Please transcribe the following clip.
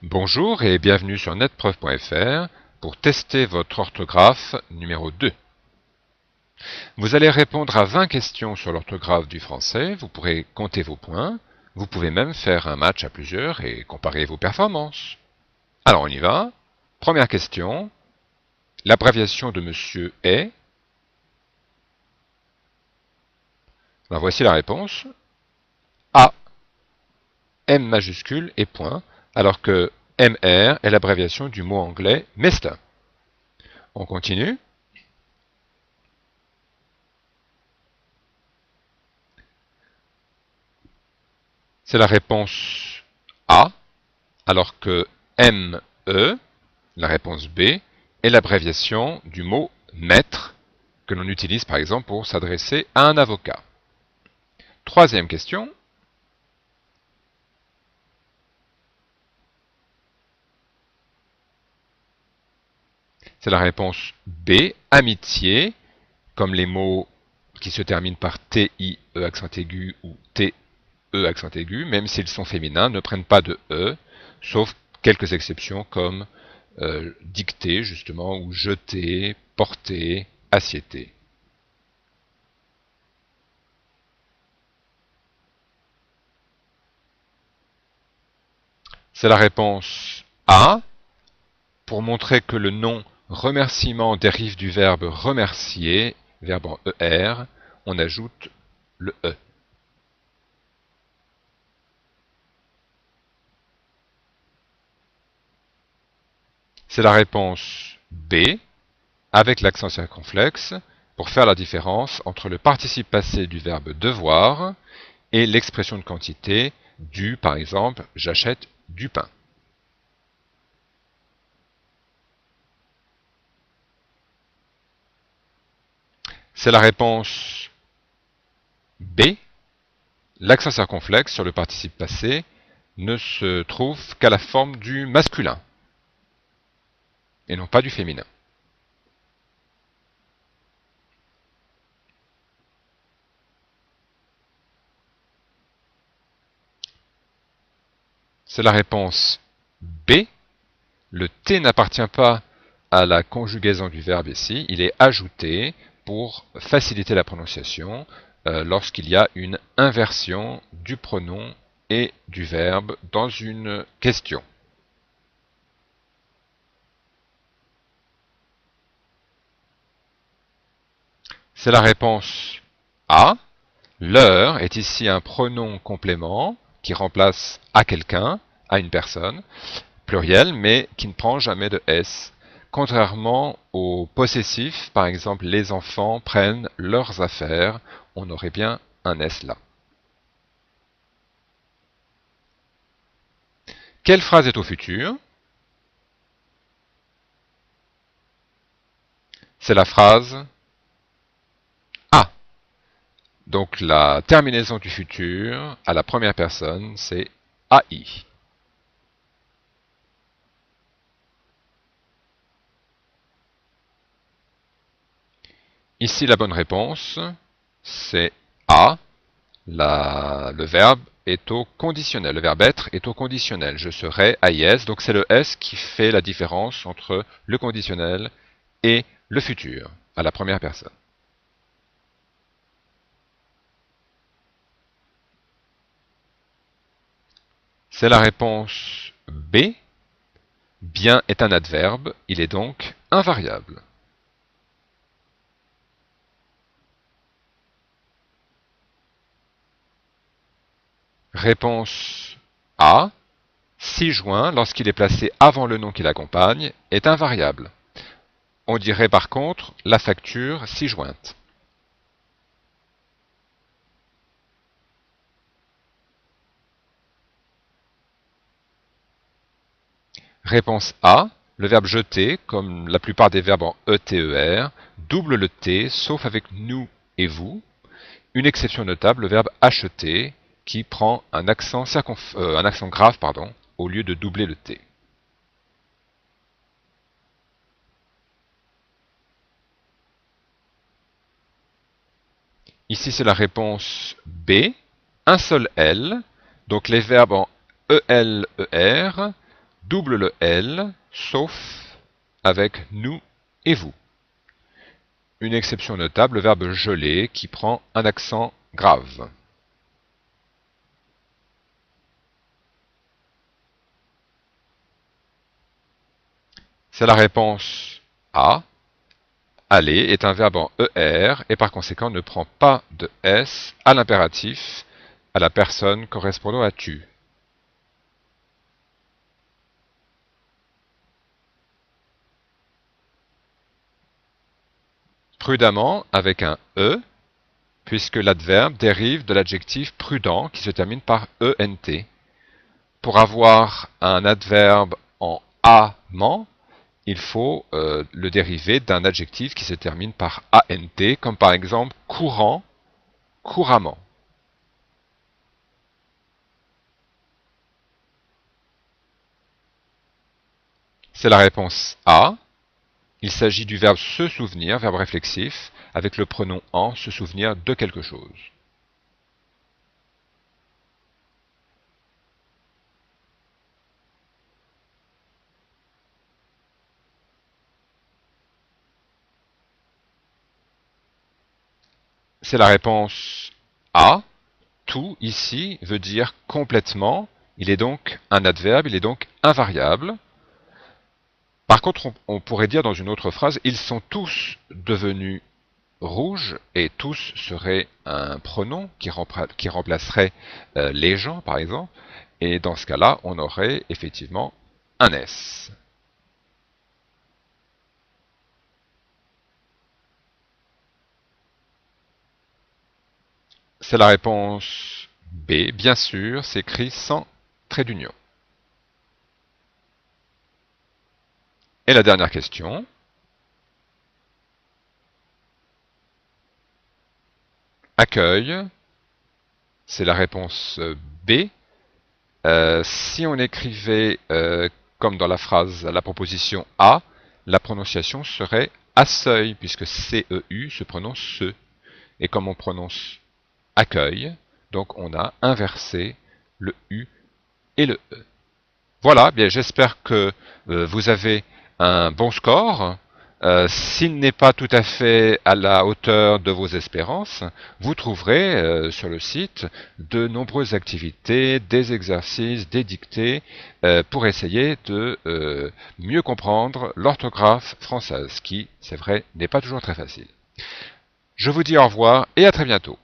Bonjour et bienvenue sur netpreuve.fr pour tester votre orthographe numéro 2. Vous allez répondre à 20 questions sur l'orthographe du français, vous pourrez compter vos points, vous pouvez même faire un match à plusieurs et comparer vos performances. Alors on y va. Première question. L'abréviation de monsieur est. Alors voici la réponse. A, M majuscule et point, alors que MR est l'abréviation du mot anglais Mr. On continue. C'est la réponse A, alors que ME, la réponse B, est l'abréviation du mot maître, que l'on utilise par exemple pour s'adresser à un avocat. Troisième question. C'est la réponse B, amitié, comme les mots qui se terminent par TIE accent aigu ou TE accent aigu, même s'ils sont féminins, ne prennent pas de E, sauf quelques exceptions comme dicter justement, ou jeter, porter, assiéter. C'est la réponse A, pour montrer que le nom remerciement dérive du verbe remercier, verbe en ER, on ajoute le E. C'est la réponse B, avec l'accent circonflexe, pour faire la différence entre le participe passé du verbe devoir et l'expression de quantité du, par exemple, j'achète du pain. C'est la réponse B. L'accent circonflexe sur le participe passé ne se trouve qu'à la forme du masculin et non pas du féminin. C'est la réponse B. Le T n'appartient pas à la conjugaison du verbe ici, il est ajouté pour faciliter la prononciation lorsqu'il y a une inversion du pronom et du verbe dans une question. C'est la réponse A. L'heure est ici un pronom complément qui remplace à quelqu'un, à une personne, pluriel, mais qui ne prend jamais de S. Contrairement au possessif, par exemple, les enfants prennent leurs affaires, on aurait bien un S là. Quelle phrase est au futur? C'est la phrase A. Donc la terminaison du futur à la première personne, c'est AI. Ici, la bonne réponse, c'est A. Le verbe est au conditionnel. Le verbe être est au conditionnel. Je serai AIS, donc c'est le S qui fait la différence entre le conditionnel et le futur, à la première personne. C'est la réponse B. Bien est un adverbe, il est donc invariable. Réponse A. Ci-joint, lorsqu'il est placé avant le nom qui l'accompagne, est invariable. On dirait par contre la facture ci-jointe. Réponse A. Le verbe jeter, comme la plupart des verbes en ETER, double le T, sauf avec nous et vous. Une exception notable, le verbe acheter, qui prend un accent grave, au lieu de doubler le T. Ici, c'est la réponse B, un seul L. Donc les verbes en EL, ER double le L, sauf avec nous et vous. Une exception notable, le verbe geler qui prend un accent grave. C'est la réponse A. Aller est un verbe en ER et par conséquent ne prend pas de S à l'impératif à la personne correspondant à tu. Prudemment avec un E, puisque l'adverbe dérive de l'adjectif prudent qui se termine par ENT. Pour avoir un adverbe en ament, il faut le dériver d'un adjectif qui se termine par ANT, comme par exemple courant, couramment. C'est la réponse A. Il s'agit du verbe se souvenir, verbe réflexif, avec le pronom en, se souvenir de quelque chose. C'est la réponse A. Tout, ici, veut dire complètement. Il est donc un adverbe, il est donc invariable. Par contre, on pourrait dire dans une autre phrase, ils sont tous devenus rouges, et tous serait un pronom qui remplacerait les gens, par exemple. Et dans ce cas-là, on aurait effectivement un S. C'est la réponse B, bien sûr, c'est écrit sans trait d'union. Et la dernière question. Accueil, c'est la réponse B. Si on écrivait comme dans la phrase, la proposition A, la prononciation serait accueil, puisque CEU se prononce ce. Et comme on prononce accueil, donc on a inversé le U et le E. Voilà, bien j'espère que vous avez un bon score. S'il n'est pas tout à fait à la hauteur de vos espérances, vous trouverez sur le site de nombreuses activités, des exercices, des dictées pour essayer de mieux comprendre l'orthographe française, qui, c'est vrai, n'est pas toujours très facile. Je vous dis au revoir et à très bientôt.